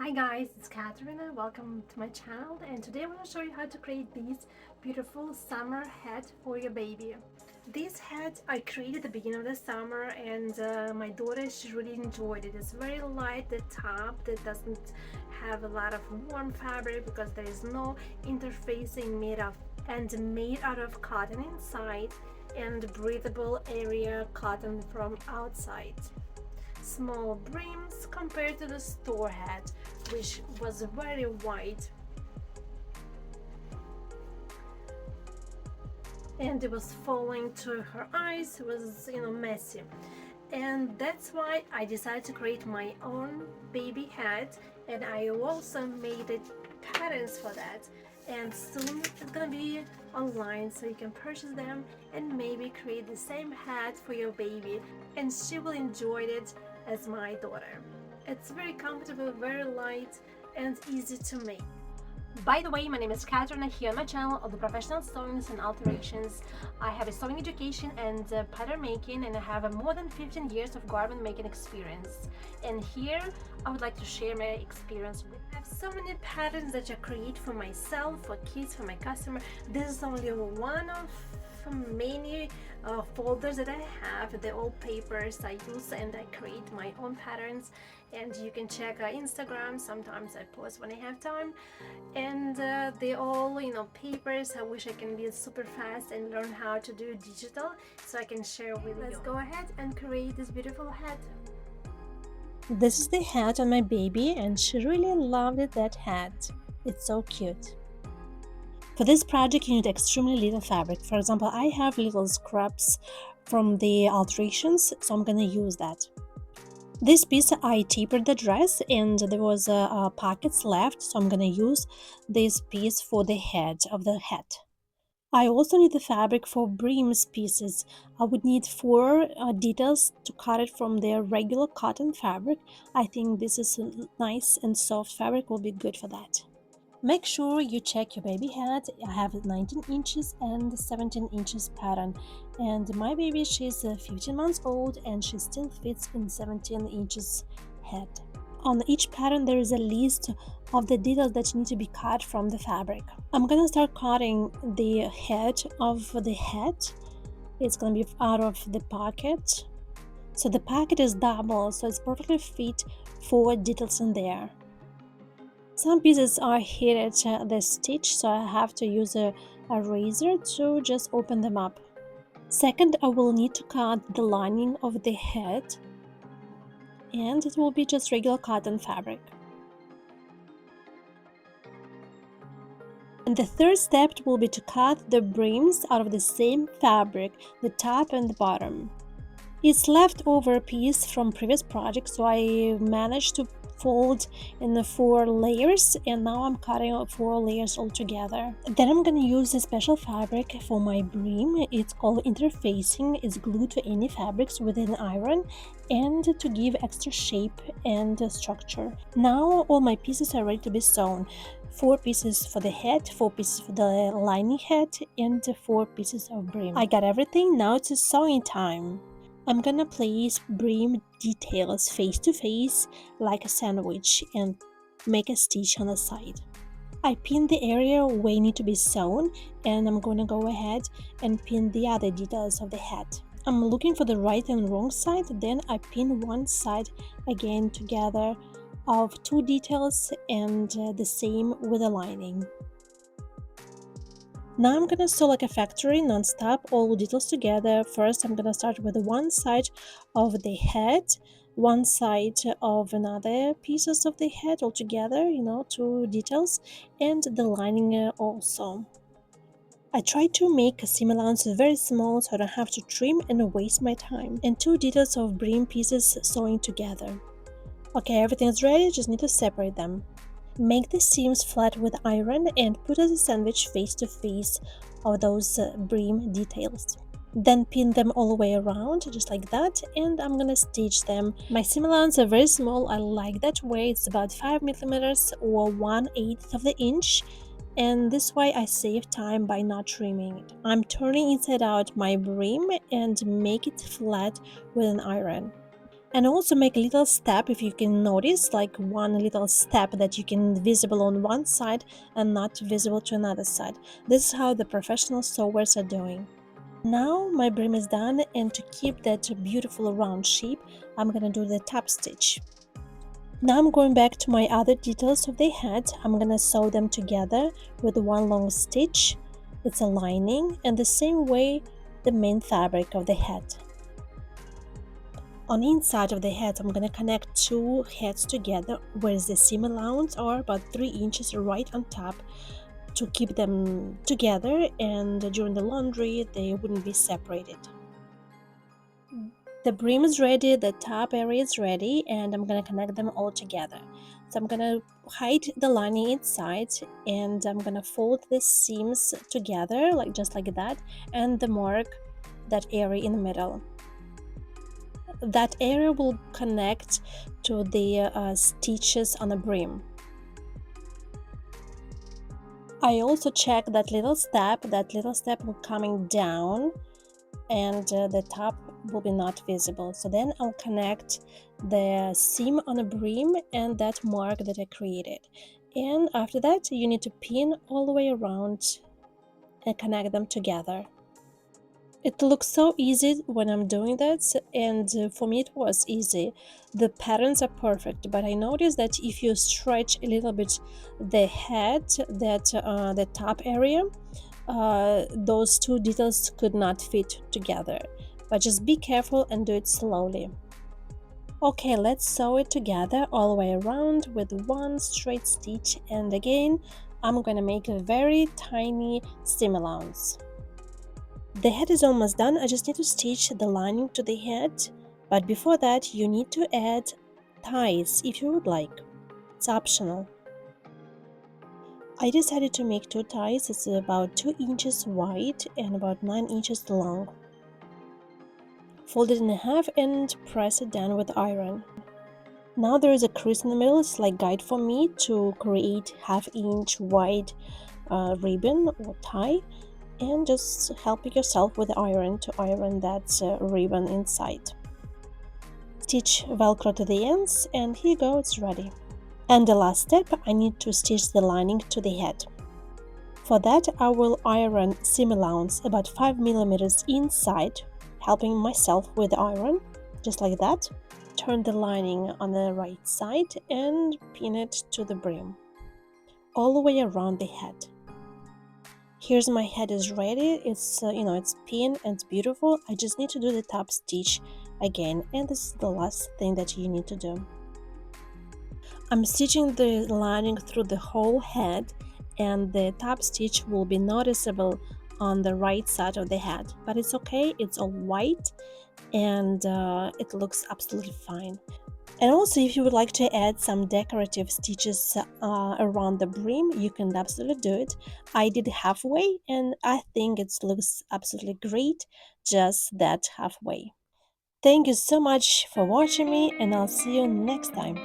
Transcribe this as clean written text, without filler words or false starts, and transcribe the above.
Hi guys, it's Katerina. Welcome to my channel, and today I want to show you how to create these beautiful summer hat for your baby. This hat I created at the beginning of the summer, and my daughter, she really enjoyed it. It's very light, the top that doesn't have a lot of warm fabric because there is no interfacing made out of cotton inside and breathable area cotton from outside. Small brims compared to the store hat, which was very wide and it was falling to her eyes. It was messy, and that's why I decided to create my own baby hat, and I also made it patterns for that, and soon it's gonna be online so you can purchase them and maybe create the same hat for your baby, and she will enjoy it as my daughter. It's very comfortable, very light, and easy to make. By the way, my name is Katerina here on my channel of the professional sewings and alterations. I have a sewing education and pattern making, and I have more than 15 years of garment making experience. And here I would like to share my experience with. I have so many patterns that I create for myself, for kids, for my customer. This is only one of many folders that I have. They're all papers I use, and I create my own patterns, and you can check Instagram. Sometimes I post when I have time, and they all papers. I wish I can be super fast and learn how to do digital so I can share with you. Let's go ahead and create this beautiful hat. This is the hat on my baby, and she really loved that hat. It's so cute. For this project you need extremely little fabric. For example, I have little scraps from the alterations, so I'm gonna use that. This piece I tapered the dress, and there was pockets left, so I'm gonna use this piece for the head of the hat. I also need the fabric for brims pieces. I would need 4 details to cut it from the regular cotton fabric. I think this is a nice and soft fabric, will be good for that. Make sure you check your baby hat. I have 19 inches and 17 inches pattern, and my baby, she's 15 months old and she still fits in 17 inches head. On each pattern there is a list of the details that need to be cut from the fabric. I'm gonna start cutting the head of the hat. It's gonna be out of the pocket. So the pocket is double, so it's perfectly fit for details in there. Some pieces are hit at the stitch, so I have to use a razor to just open them up. Second, I will need to cut the lining of the head, and it will be just regular cotton fabric. And the third step will be to cut the brims out of the same fabric, the top and the bottom. It's leftover piece from previous project, so I managed to fold in the 4 layers, and now I'm cutting 4 layers all together. Then I'm gonna use a special fabric for my brim. It's called interfacing. It's glued to any fabrics with an iron and to give extra shape and structure. Now all my pieces are ready to be sewn. 4 pieces for the head, 4 pieces for the lining head, and 4 pieces of brim. I got everything. Now it's sewing time. I'm gonna place brim details face to face like a sandwich and make a stitch on the side. I pin the area where it need to be sewn, and I'm gonna go ahead and pin the other details of the hat. I'm looking for the right and wrong side, then I pin one side again together of 2 details, and the same with the lining. Now I'm gonna sew like a factory non-stop, all details together. First I'm gonna start with one side of the head, one side of another pieces of the head all together, 2 details, and the lining also. I try to make seam allowance very small so I don't have to trim and waste my time. And 2 details of brim pieces sewing together. Okay, everything is ready, just need to separate them. Make the seams flat with iron and put as a sandwich face to face of those brim details. Then pin them all the way around, just like that, and I'm gonna stitch them. My seam allowance are very small, I like that way, it's about 5 millimeters or 1/8 of the inch, and this way I save time by not trimming it. I'm turning inside out my brim and make it flat with an iron. And also make a little step, if you can notice, like one little step that you can visible on one side and not visible to another side. This is how the professional sewers are doing. Now my brim is done, and to keep that beautiful round shape, I'm gonna do the top stitch. Now I'm going back to my other details of the hat. I'm gonna sew them together with one long stitch. It's a lining, and the same way the main fabric of the hat. On the inside of the hat, I'm gonna connect two hats together, whereas the seam allowance are about 3 inches right on top to keep them together, and during the laundry they wouldn't be separated. The brim is ready, the top area is ready, and I'm gonna connect them all together. So I'm gonna hide the lining inside, and I'm gonna fold the seams together, like just like that, and the mark that area in the middle. That area will connect to the stitches on the brim. I also check that little step will coming down, and the top will be not visible. So then I'll connect the seam on the brim and that mark that I created. And after that, you need to pin all the way around and connect them together. It looks so easy when I'm doing that, and for me it was easy. The patterns are perfect, but I noticed that if you stretch a little bit the head, the top area, those two details could not fit together. But just be careful and do it slowly. Okay, let's sew it together all the way around with one straight stitch, and again I'm gonna make a very tiny seam allowance. The head is almost done. I just need to stitch the lining to the head, but before that you need to add ties if you would like. It's optional. I decided to make 2 ties. It's about 2 inches wide and about 9 inches long. Fold it in half and press it down with iron. Now there is a crease in the middle. It's like guide for me to create 1/2 inch wide ribbon or tie, and just help yourself with the iron to iron that ribbon inside. Stitch velcro to the ends, and here you go, it's ready. And the last step, I need to stitch the lining to the head. For that I will iron seam allowance about 5 millimeters inside, helping myself with the iron, just like that. Turn the lining on the right side and pin it to the brim, all the way around the head. Here's my head is ready. It's it's pinned and it's beautiful. I just need to do the top stitch again, and this is the last thing that you need to do. I'm stitching the lining through the whole head, and the top stitch will be noticeable on the right side of the head, but it's okay, it's all white, and it looks absolutely fine. And also, if you would like to add some decorative stitches around the brim, you can absolutely do it. I did halfway, and I think it looks absolutely great, just that halfway. Thank you so much for watching me, and I'll see you next time.